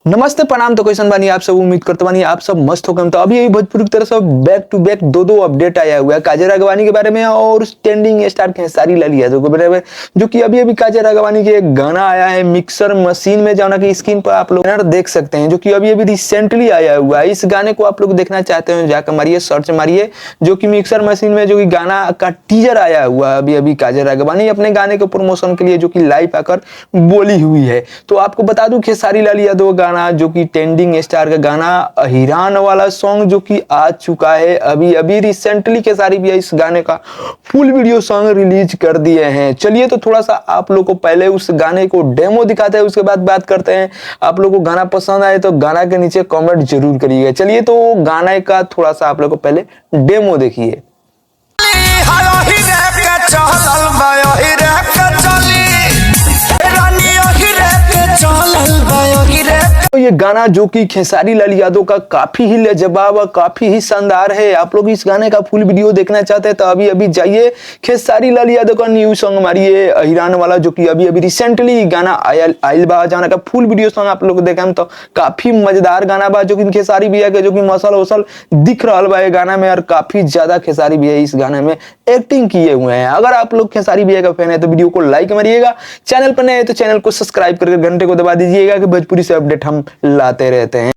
नमस्ते प्रणाम। तो कैसन बानी आप सब, उम्मीद करते बानी आप सब मस्त होकर। तो अभी भोजपुरी की तरफ से बैक टू बैक दो अपडेट आया हुआ है काजल राघवानी के बारे में और ट्रेंडिंग स्टार खेसारी लाल यादव के बारे में, जो कि अभी काजल राघवानी के एक गाना आया है मिक्सर मशीन में, जाना की स्क्रीन पर आप लोग देख सकते हैं, जो कि अभी रिसेंटली आया हुआ है। इस गाने को आप लोग देखना चाहते हैं जाकर मारिए, सर्च मारिए, जो कि मिक्सर मशीन में जो कि गाना का टीजर आया हुआ है। अभी काजल राघवानी अपने गाने के प्रमोशन के लिए जो कि लाइव आकर बोली हुई है। तो आपको बता दूं खेसारी लाल यादव गाना जो कि ट्रेंडिंग स्टार का गाना हिरान वाला सॉन्ग जो कि आ चुका है। अभी रिसेंटली खेसारी भैया इस गाने का फुल वीडियो सॉन्ग रिलीज कर दिए हैं। चलिए तो थोड़ा सा आप लोग को पहले उस गाने को डेमो दिखाते हैं, उसके बाद बात करते हैं। आप लोग को गाना पसंद आए तो गाना के नीचे कमेंट जरूर करिएगा। चलिए तो गाने का थोड़ा सा आप लोग को पहले डेमो देखिए। तो ये गाना जो कि खेसारी लाल यादव का काफी ही लाजवाब और काफी ही शानदार है। आप लोग इस गाने का फुल वीडियो देखना चाहते हैं तो अभी जाइए खेसारी लाल यादव का न्यू सॉन्ग मारिए हिरान वाला, जो कि अभी रिसेंटली गाना आयल बा। जाना का फुल वीडियो सॉन्ग आप लोग देखें तो काफी मजेदार गाना बा, जो कि खेसारी भैया के जो कि मसल वसल दिख रहा बा ये गाना में, और काफी ज्यादा खेसारी भैया इस गाने में एक्टिंग किए हुए हैं। अगर आप लोग खेसारी भैया का फैन है तो वीडियो को लाइक मारिएगा, चैनल पर नए तो चैनल को सब्सक्राइब करके घंटे को दबा दीजिएगा कि भोजपुरी से अपडेट हम लाते रहते हैं।